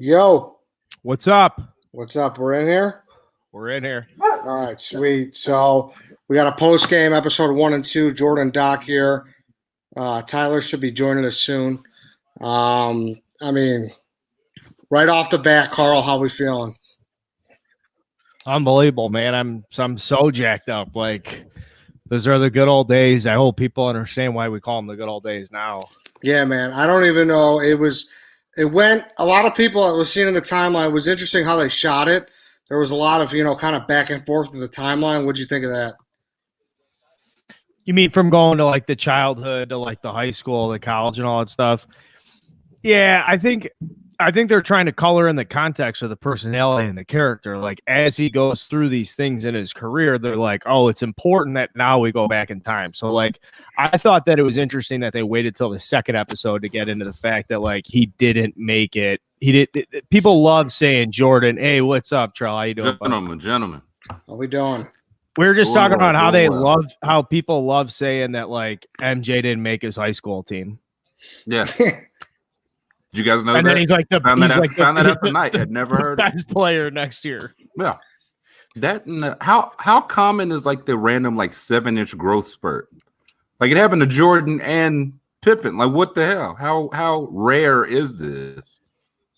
Yo, What's up? what's up? We're in here? We're in here. All right, sweet. So we got a post game episode 1 and 2. Jordan Doc here. Tyler should be joining us soon. I mean, right off the bat, Carl, how we feeling? Unbelievable, man. I'm so jacked up. Like, those are the good old days. I hope people understand why we call them the good old days now. Yeah, man. I don't even know. It went, a lot of people that was seeing in the timeline, it was interesting how they shot it. There was a lot of, kind of back and forth of the timeline. What'd you think of that? You mean from going to like the childhood to like the high school, the college and all that stuff? Yeah, I think they're trying to color in the context of the personality and the character. Like, as he goes through these things in his career, they're like, oh, it's important that now we go back in time. So, like, I thought that it was interesting that they waited till the second episode to get into the fact that, like, he didn't make it. People love saying, Jordan, hey, what's up, Trell? How you doing? Gentlemen. How we doing? We were just talking about how people love saying that, like, MJ didn't make his high school team. Yeah. Did you guys know and that? Then he's like found that out tonight. Had never heard best player next year. Yeah. That how common is like the random like 7-inch growth spurt? Like it happened to Jordan and Pippen. Like what the hell? How rare is this?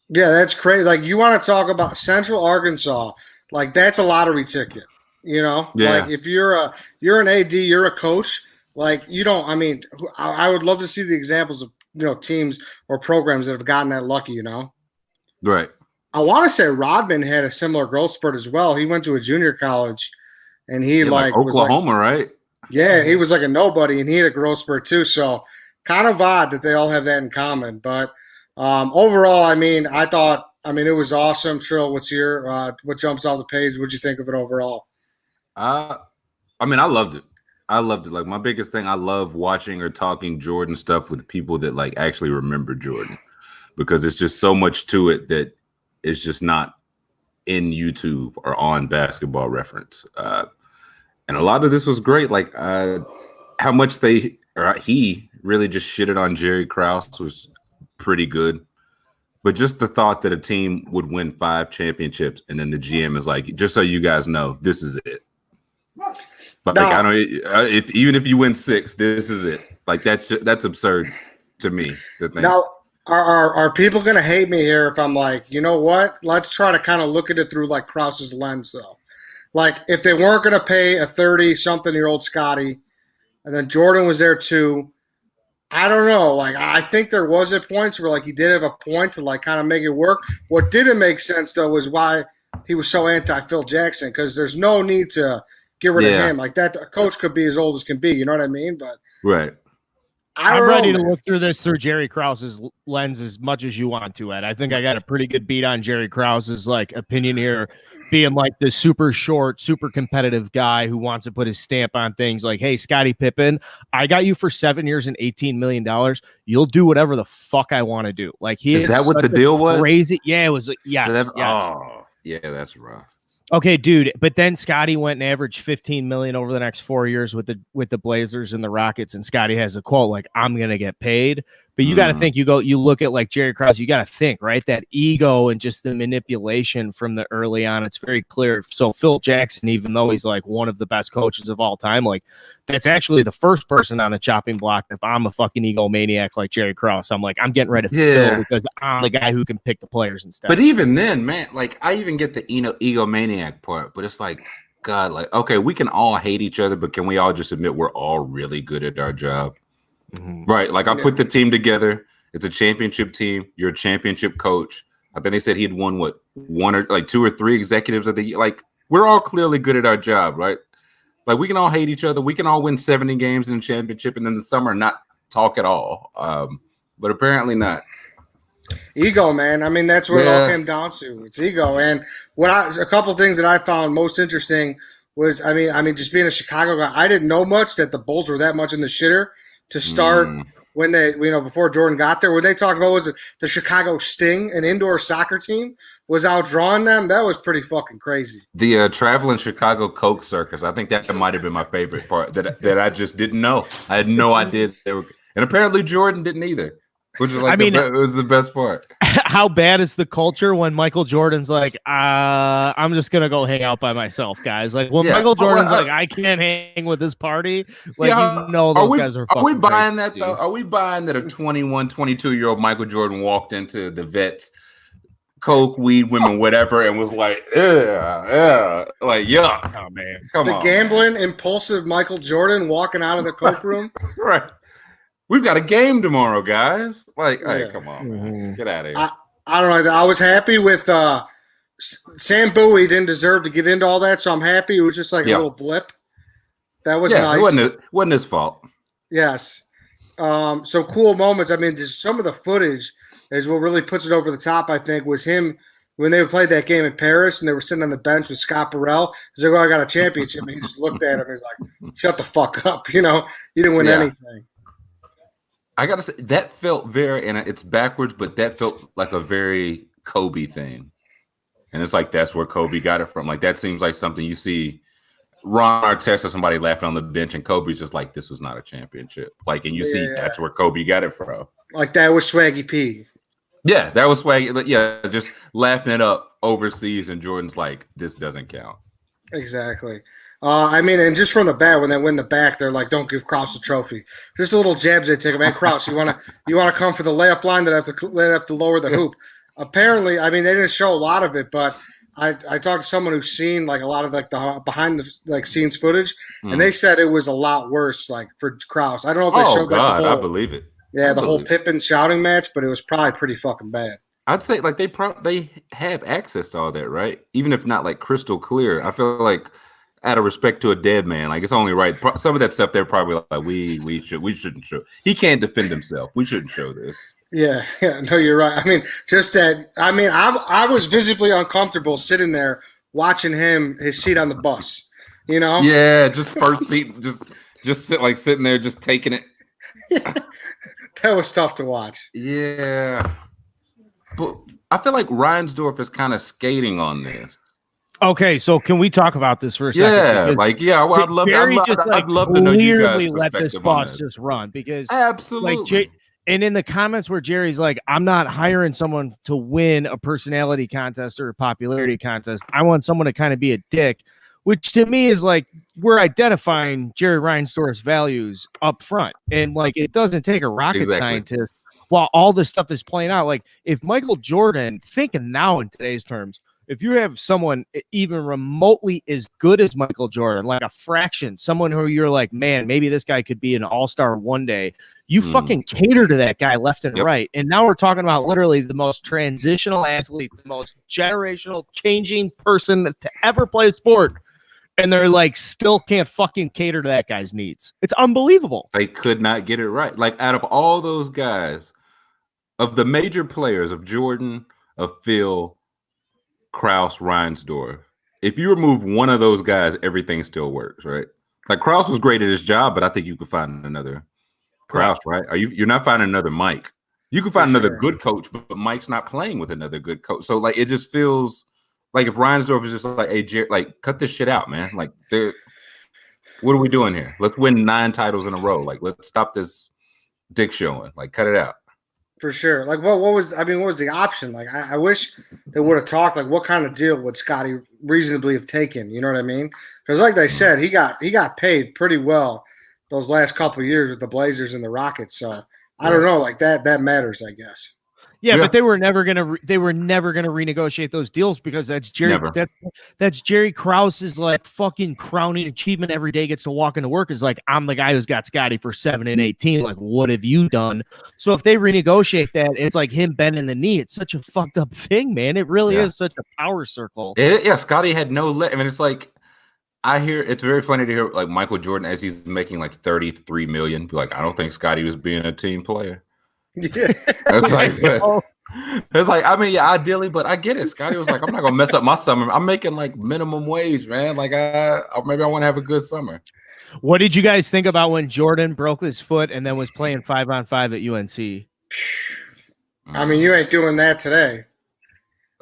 Yeah, that's crazy. Like you want to talk about Central Arkansas? Like that's a lottery ticket. Yeah. Like if you're an AD, you're a coach. Like you don't. I mean, I would love to see the examples of teams or programs that have gotten that lucky. Right. I want to say Rodman had a similar growth spurt as well. He went to a junior college, and he like Oklahoma, was right? Yeah, he was like a nobody, and he had a growth spurt too. So kind of odd that they all have that in common. But overall, I mean, it was awesome. Trill, what's what jumps off the page? What'd you think of it overall? I loved it. I loved it. Like my biggest thing, I love watching or talking Jordan stuff with people that like actually remember Jordan, because it's just so much to it that is just not in YouTube or on Basketball Reference. And a lot of this was great. Like how much he really just shitted on Jerry Krause was pretty good. But just the thought that a team would win 5 championships and then the GM is like, just so you guys know, this is it. But like, I don't. Even if you win 6, this is it. Like that's absurd to me. Now, are people gonna hate me here if I'm like, you know what? Let's try to kind of look at it through like Krause's lens, though. Like if they weren't gonna pay a 30-something-year-old Scotty, and then Jordan was there too. I don't know. Like I think there was at points where like he did have a point to like kind of make it work. What didn't make sense though was why he was so anti Phil Jackson, because there's no need to get rid of him. Like that, a coach could be as old as can be. You know what I mean? But right. I'm ready to look through this through Jerry Krause's lens as much as you want to, Ed. I think I got a pretty good beat on Jerry Krause's like opinion here, being like the super short, super competitive guy who wants to put his stamp on things. Like, hey, Scottie Pippen, I got you for 7 years and $18 million. You'll do whatever the fuck I want to do. Like is that what the deal was? Crazy. Yeah, it was. Yes. Oh, yeah, that's rough. Okay, dude, but then Scotty went and averaged $15 million over the next 4 years with the Blazers and the Rockets, and Scotty has a quote like, "I'm gonna get paid." But you got to think, you look at like Jerry Krause, you got to think, right? That ego and just the manipulation from the early on, it's very clear. So Phil Jackson, even though he's like one of the best coaches of all time, like that's actually the first person on the chopping block. If I'm a fucking egomaniac like Jerry Krause, I'm like, I'm getting rid of Phil because I'm the guy who can pick the players instead. But even then, man, like I even get the egomaniac part, but it's like, God, like, okay, we can all hate each other, but can we all just admit we're all really good at our job? Mm-hmm. Right. Like I put the team together. It's a championship team. You're a championship coach. I think they said he'd won 2 or 3 executives of the year. Like we're all clearly good at our job, right? Like we can all hate each other. We can all win 70 games in the championship and then the summer not talk at all. But apparently not. Ego, man. I mean, that's what it all came down to. It's ego. And a couple of things that I found most interesting was, I mean, just being a Chicago guy, I didn't know much that the Bulls were that much in the shitter to start when they, before Jordan got there. When they talked about, was it the Chicago Sting, an indoor soccer team, was outdrawing them? That was pretty fucking crazy. The traveling Chicago Coke Circus, I think that might have been my favorite part that I just didn't know. I had no idea they were, and apparently Jordan didn't either. which is like it was the best part. How bad is the culture when Michael Jordan's like, I'm just gonna go hang out by myself, guys? Like when Michael Jordan's like, I can't hang with this party. Like those guys are. Are we buying crazy, that dude. though? Are we buying that a 21, 22-year-old Michael Jordan walked into the vets, coke, weed, women, whatever, and was like, like yuck. Oh man, come on. The gambling, impulsive Michael Jordan walking out of the coke room. Right. We've got a game tomorrow, guys. Like, hey, come on, man. Get out of here. I don't know. I was happy with Sam Bowie. Didn't deserve to get into all that, so I'm happy. It was just like a little blip. That was nice. It wasn't his fault. Yes. Some cool moments. I mean, just some of the footage is what really puts it over the top, I think, was him when they played that game in Paris and they were sitting on the bench with Scott Burrell. He's like, I got a championship. And he just looked at him. He's like, shut the fuck up. You didn't win anything. I got to say, that felt very, and it's backwards, but that felt like a very Kobe thing. And it's like, that's where Kobe got it from. Like, that seems like something you see Ron Artest or somebody laughing on the bench, and Kobe's just like, this was not a championship. Like, and you see that's where Kobe got it from. Like, that was Swaggy P. Yeah, that was Swaggy. Yeah, just laughing it up overseas, and Jordan's like, this doesn't count. Exactly. I mean, and just from the bat, when they win the back, they're like, "Don't give Krause the trophy." Just a little jabs they take. Man, Krause, you want to come for the layup line that have to lower the hoop. Apparently, I mean, they didn't show a lot of it, but I talked to someone who's seen like a lot of like the behind the scenes footage, and they said it was a lot worse like for Krause. I don't know if they showed that. I believe it. Yeah, the whole Pippen shouting match, but it was probably pretty fucking bad. I'd say like they have access to all that, right? Even if not like crystal clear. I feel like out of respect to a dead man, like it's only right. Some of that stuff they're probably like we shouldn't show. He can't defend himself. We shouldn't show this. Yeah, no, you're right. I mean, just that. I mean, I was visibly uncomfortable sitting there watching his seat on the bus. Yeah, just first seat, just sitting there, just taking it. That was tough to watch. Yeah. But I feel like Reinsdorf is kind of skating on this. Okay, so can we talk about this for a second? I'd love to know you guys' let this bus just run because absolutely. And in the comments where Jerry's like, I'm not hiring someone to win a personality contest or a popularity contest. I want someone to kind of be a dick, which to me is like we're identifying Jerry Reinsdorf's values up front. And like it doesn't take a rocket scientist while all this stuff is playing out. Like if Michael Jordan, thinking now in today's terms, if you have someone even remotely as good as Michael Jordan, like a fraction, someone who you're like, man, maybe this guy could be an all-star one day, you fucking cater to that guy left and right. And now we're talking about literally the most transitional athlete, the most generational changing person to ever play a sport. And they're like, still can't fucking cater to that guy's needs. It's unbelievable. They could not get it right. Like out of all those guys, of the major players, of Jordan, of Phil, Krause, Reinsdorf, if you remove one of those guys, everything still works, right? Like Krause was great at his job, but I think you could find another Krause, right? You're not finding another Mike. You can find another good coach, but Mike's not playing with another good coach. So like it just feels like if Reinsdorf is just like, hey, Jerry, like cut this shit out, man. Like what are we doing here? Let's win 9 titles in a row. Like let's stop this dick showing. Like cut it out. For sure. Like, what was the option? Like, I wish they would have talked. Like, what kind of deal would Scotty reasonably have taken? You know what I mean? Because, like they said, he got paid pretty well those last couple of years with the Blazers and the Rockets. So I don't know. Like that matters, I guess. Yeah, but they were never gonna renegotiate those deals because that's Jerry. That's Jerry Krause's like fucking crowning achievement every day. Gets to walk into work is like, I'm the guy who's got Scotty for 7 and 18. Like, what have you done? So if they renegotiate that, it's like him bending the knee. It's such a fucked up thing, man. It really is such a power circle. Scotty had no. I mean, it's like it's very funny to hear like Michael Jordan as he's making like 33 million. Be like, I don't think Scotty was being a team player. Yeah, it's like I mean, yeah, ideally, but I get it. Scotty was like, I'm not gonna mess up my summer. I'm making like minimum wage, man. Like maybe I want to have a good summer. What did you guys think about when Jordan broke his foot and then was playing 5-on-5 at UNC? I mean, you ain't doing that today.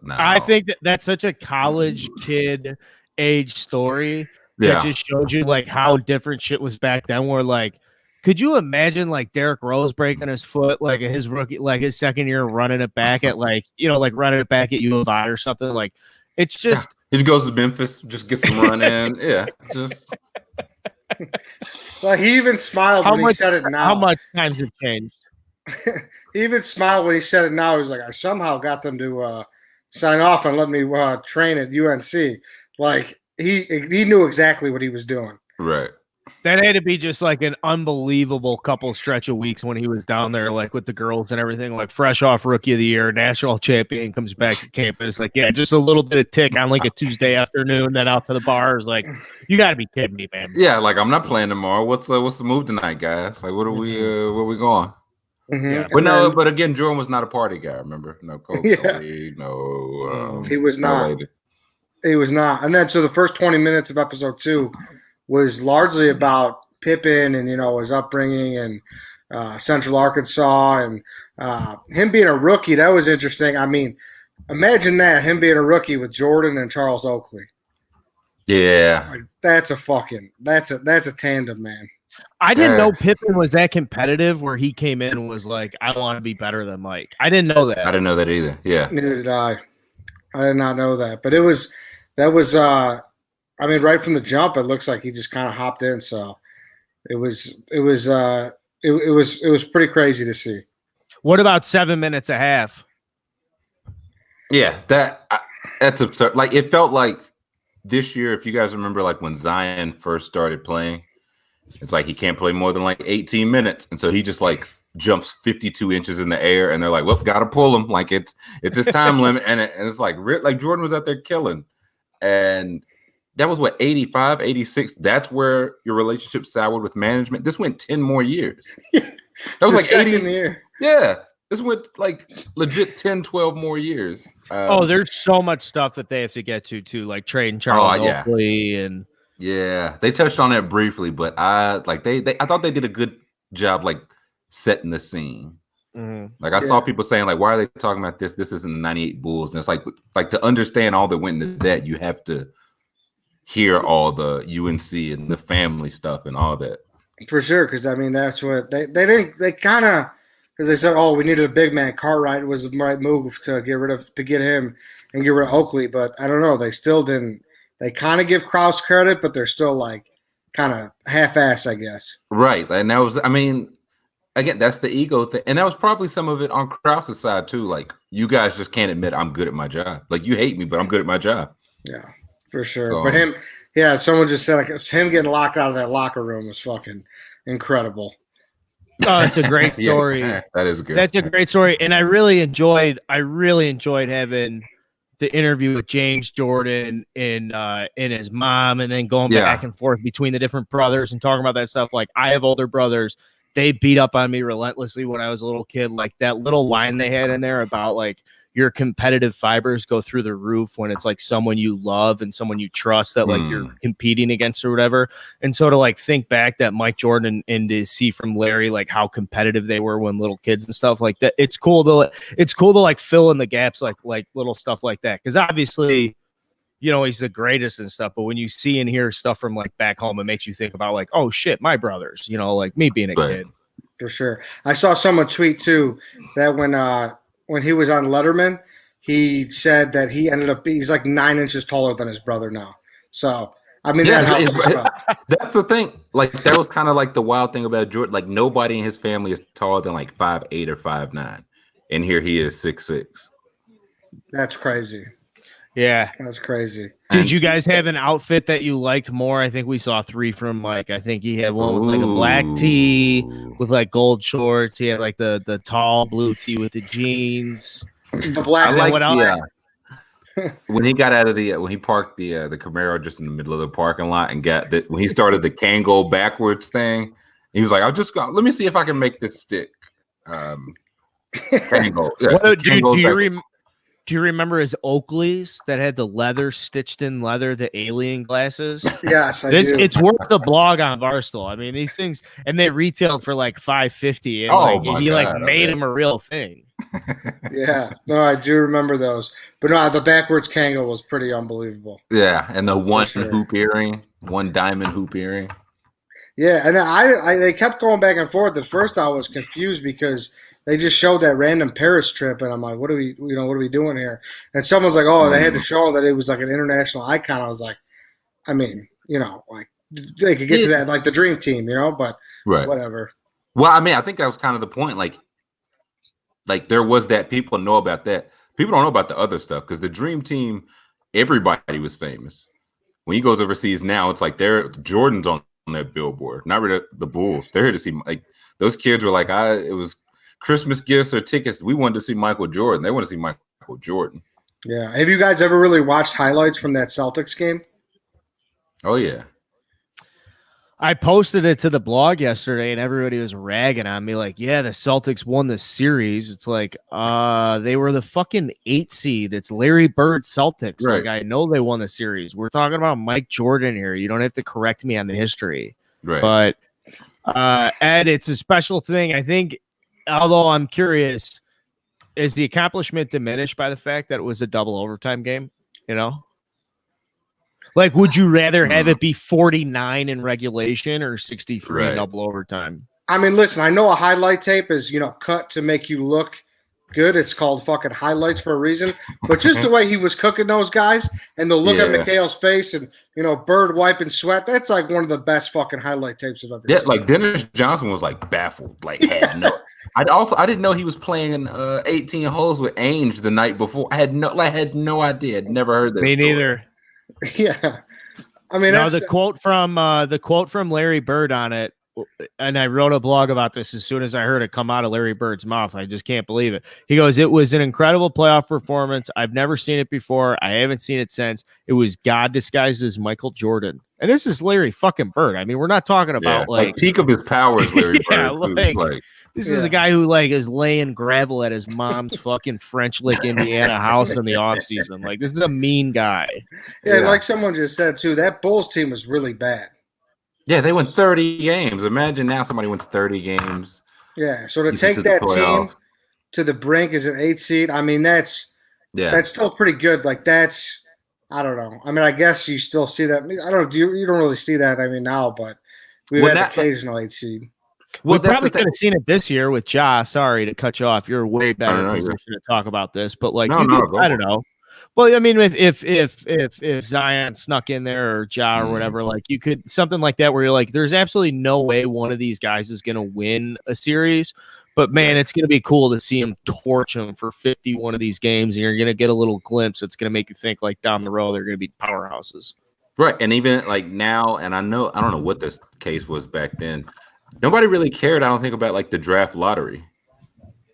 No. I think that's such a college kid age story that just shows you like how different shit was back then. Where like Could you imagine like Derrick Rose breaking his foot like his rookie, like his second year, running it back at like like running it back at U of I or something? Like it's just he just goes to Memphis, just gets some run in. Yeah, just. Well, he even smiled when he said it now. How much times have changed? He even smiled when he said it now. He was like, I somehow got them to sign off and let me train at UNC. Like he knew exactly what he was doing. Right. That had to be just like an unbelievable couple stretch of weeks when he was down there, like with the girls and everything, like fresh off rookie of the year, national champion, comes back to campus. Like, yeah, just a little bit of tick on like a Tuesday afternoon, then out to the bars. Like, you got to be kidding me, man. Yeah, like I'm not playing tomorrow. What's the move tonight, guys? Like, what are we? Where we going? Mm-hmm. Yeah. But again, Jordan was not a party guy. Remember? No Coach. Yeah. No, he was not. He was not. And then so the first 20 minutes of episode 2 was largely about Pippen and his upbringing and Central Arkansas and him being a rookie. That was interesting. I mean, imagine that, him being a rookie with Jordan and Charles Oakley. Yeah, like, that's a tandem, man. I didn't know Pippen was that competitive where he came in and was like, I want to be better than Mike. I didn't know that. I didn't know that either. Yeah, neither did I. I did not know that, but that was I mean, right from the jump, it looks like he just kind of hopped in. So it was pretty crazy to see. What about 7 minutes a half? Yeah, that's absurd. Like it felt like this year, if you guys remember, like when Zion first started playing, it's like he can't play more than like 18 minutes, and so he just like jumps 52 inches in the air, and they're like, "Well, gotta pull him." Like it's his time limit, and it's like Jordan was out there killing, and that was what 85, 86. That's where your relationship soured with management. This went 10 more years. That was like 80 year. Yeah, this went like legit 10, 12 more years. There's so much stuff that they have to get to too, like trading Charles Oakley and. Yeah, they touched on that briefly, but I thought they did a good job like setting the scene. Mm-hmm. Like I saw people saying like, why are they talking about this? This isn't the 98 Bulls. And it's like to understand all that went into that, you have to hear all the UNC and the family stuff and all that. For sure, because I mean that's what they kind of, because they said, oh, we needed a big man. Cartwright was the right move to get him and get rid of Oakley, but I don't know. They still didn't. They kind of give Krause credit, but they're still like kind of half-ass, I guess. Right, and that was, I mean, again, that's the ego thing, and that was probably some of it on Krause's side too. Like, you guys just can't admit I'm good at my job. Like, you hate me, but I'm good at my job. Yeah, for sure. So, but someone just said like, him getting locked out of that locker room was fucking incredible. Oh, it's a great story. Yeah, that is good. That's a great story, and I really enjoyed having the interview with James Jordan and his mom, and then going back and forth between the different brothers and talking about that stuff. Like, I have older brothers. They beat up on me relentlessly when I was a little kid. Like that little line they had in there about like your competitive fibers go through the roof when it's like someone you love and someone you trust that like you're competing against or whatever. And so to like think back that Mike Jordan and to see from Larry like how competitive they were when little kids and stuff like that, it's cool to like fill in the gaps like little stuff like that, because obviously he's the greatest and stuff, but when you see and hear stuff from like back home, it makes you think about like, oh shit, my brothers, like me being a kid. For sure. I saw someone tweet too that when he was on Letterman, he said that he's like 9 inches taller than his brother now. So, I mean, that helps as well. That's the thing. Like, that was kind of like the wild thing about Jordan. Like, nobody in his family is taller than like 5'8" or 5'9". And here he is 6'6". That's crazy. Yeah. That's crazy. Did you guys have an outfit that you liked more? I think we saw 3 from Mike. I think he had one with like a black tee with like gold shorts. He had like the tall blue tee with the jeans. The black. What else? When he got out of when he parked the Camaro just in the middle of the parking lot and when he started the can go backwards thing, he was like, let me see if I can make this stick. Can go. Yeah, do you remember his Oakleys that had the leather stitched in leather, the alien glasses? Yes, I do. It's worth the blog on Barstool. I mean, these things, and they retailed for like $550, and he made them a real thing. Yeah, no, I do remember those. But no, the backwards Kangol was pretty unbelievable. Yeah, and the one hoop earring, one diamond hoop earring. Yeah, and then they kept going back and forth. At first, I was confused because they just showed that random Paris trip, and I'm like, what are we doing here? And someone's like, oh, they had to show that it was like an international icon. I was like, I mean, like they could get to that like the dream team, but Right. whatever. Well, I mean, I think that was kind of the point. Like there was that people know about that. People don't know about the other stuff because the dream team, everybody was famous. When he goes overseas now, it's like Jordan's on that billboard. Not really the Bulls. They're here to see like those kids were like, it was Christmas gifts or tickets. We wanted to see Michael Jordan. They want to see Michael Jordan. Yeah. Have you guys ever really watched highlights from that Celtics game? Oh yeah. I posted it to the blog yesterday and everybody was ragging on me like, yeah, the Celtics won the series. It's like, they were the fucking 8 seed. It's Larry Bird Celtics. Right. Like, I know they won the series. We're talking about Mike Jordan here. You don't have to correct me on the history. Right. But Ed, it's a special thing. I think, although I'm curious, is the accomplishment diminished by the fact that it was a double overtime game? Like, would you rather have it be 49 in regulation or 63 in double overtime? I mean, listen, I know a highlight tape is, cut to make you look good. It's called fucking highlights for a reason. But just the way he was cooking those guys and the look at McHale's face and, Bird wiping sweat, that's like one of the best fucking highlight tapes I've ever seen. Yeah, like Dennis Johnson was like baffled. Like, had no. I didn't know he was playing 18 holes with Ainge the night before. I had no idea. I'd never heard that. Me neither. Yeah, I mean, the quote from Larry Bird on it, and I wrote a blog about this as soon as I heard it come out of Larry Bird's mouth. I just can't believe it. He goes, "It was an incredible playoff performance. I've never seen it before. I haven't seen it since. It was God disguised as Michael Jordan." And this is Larry fucking Bird. I mean, we're not talking about like peak of his powers, Larry Bird. This is a guy who is laying gravel at his mom's fucking French Lick, Indiana house in the offseason. Like, this is a mean guy. Yeah, like someone just said too, that Bulls team was really bad. Yeah, they won 30 games. Imagine now somebody wins 30 games. Yeah, so to take that team to the brink as an 8 seed, I mean that's still pretty good. Like that's, I don't know. I mean, I guess you still see that. I don't. You don't really see that. I mean now, but we've had occasional 8 seed. We probably could have seen it this year with Ja. Sorry to cut you off. You're way better position to talk about this, but I don't know. Well, I mean, if Zion snuck in there or Ja or whatever, like you could something like that where you're like, there's absolutely no way one of these guys is going to win a series. But man, it's going to be cool to see him torch them for 51 of these games, and you're going to get a little glimpse. It's going to make you think like down the road they're going to be powerhouses. Right, and even like now, and I don't know what this case was back then. Nobody really cared, I don't think, about like the draft lottery.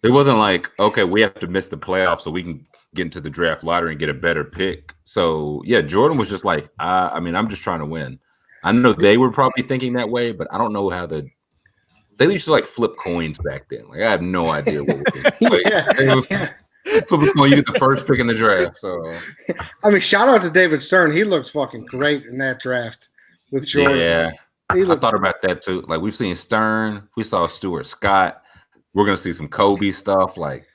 It wasn't like, okay, we have to miss the playoffs so we can get into the draft lottery and get a better pick. So yeah, Jordan was just like, I mean, I'm just trying to win. I know they were probably thinking that way, but I don't know how they used to like flip coins back then. Like I have no idea what it was. Flip a coin, you get the first pick in the draft. So I mean, shout out to David Stern. He looked fucking great in that draft with Jordan. Yeah. I thought about that too. Like we've seen Stern, we saw Stuart Scott. We're gonna see some Kobe stuff. Like,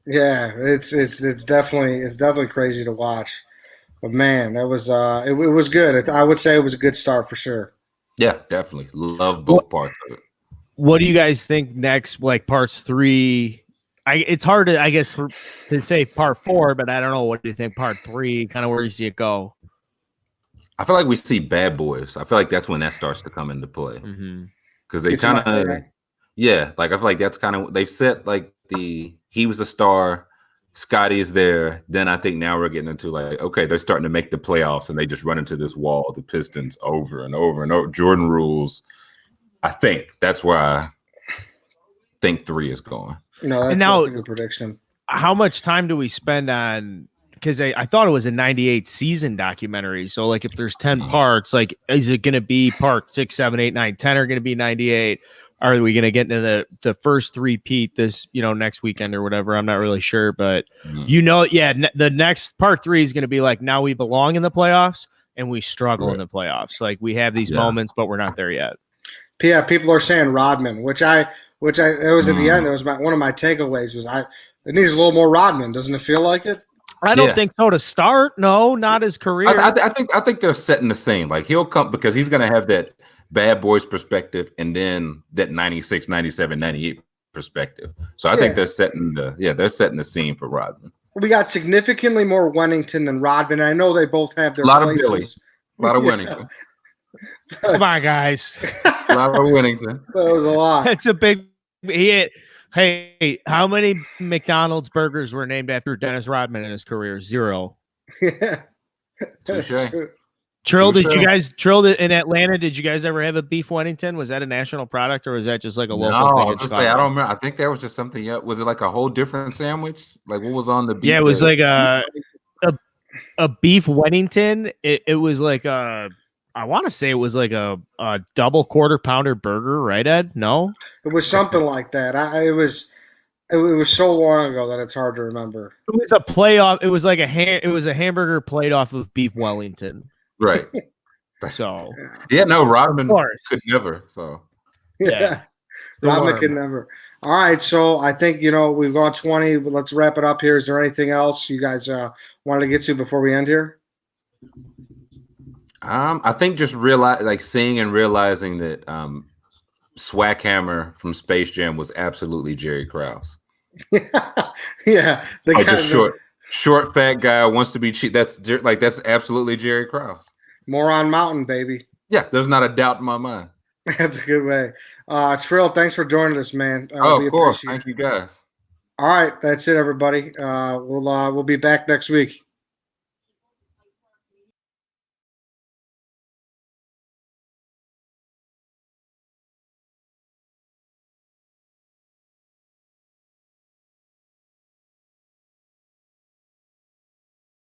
yeah, it's definitely crazy to watch. But man, that was it was good. I would say it was a good start for sure. Yeah, definitely love both parts of it. What do you guys think next? Like parts 3. It's hard to, I guess, to say part 4, but I don't know. What do you think? Part 3, kind of where do you see it go? I feel like we see Bad Boys. I feel like that's when that starts to come into play because they kind of, like I feel like that's kind of they've set like he was a star, Scotty is there. Then I think now we're getting into like okay, they're starting to make the playoffs and they just run into this wall, the Pistons over and over and over. Jordan rules. I think that's where I think 3 is going. No, that's a good prediction. How much time do we spend on? Because I thought it was a 98 season documentary. So, like, if there's 10 parts, like, is it going to be part 6, 7, 8, 9, 10 are going to be 98? Are we going to get into the first 3-peat this, next weekend or whatever? I'm not really sure. But, the next part 3 is going to be like, now we belong in the playoffs and we struggle in the playoffs. Like, we have these moments, but we're not there yet. Yeah, people are saying Rodman, which it was at the end. That was one of my takeaways was it needs a little more Rodman. Doesn't it feel like it? I don't think so to start. No, not his career. I think they're setting the scene. Like he'll come because he's going to have Bad Boys perspective, and then that 96, 97, 98 perspective. So I think they're setting the scene for Rodman. We got significantly more Wennington than Rodman. I know they both have their A lot places. of Billy. A lot of Wennington. Come on, guys. A lot of Wennington. That was a lot. That's a big. Hey, how many McDonald's burgers were named after Dennis Rodman in his career? 0. Yeah. Touche. Trill, Touche. did you guys in Atlanta? Did you guys ever have a beef Wennington? Was that a national product or was that just like a local No, thing? I in was gonna Chicago? say I don't remember. I think that was just something else. Was it like a whole different sandwich? Like what was on the beef? Yeah, it was there? like a beef Wennington. It was like I want to say it was like a double quarter pounder burger, right, Ed? No, It was something like that. It was so long ago that it's hard to remember. it was a playoff. It was like it was a hamburger played off of beef Wellington. Right. So Yeah, no, Rodman Of course. could never. So Yeah. Rodman Norm. could never. All right, so I think we've gone 20. But let's wrap it up here. Is there anything else you guys wanted to get to before we end here? I think just seeing and realizing that Swackhammer from Space Jam was absolutely Jerry Krause. Yeah, the guy, Just short, fat guy wants to be cheap. That's absolutely Jerry Krause. Moron Mountain, baby. Yeah, there's not a doubt in my mind. That's a good way. Trill, thanks for joining us, man. Of course. Thank you guys. All right, that's it, everybody. We'll be back next week.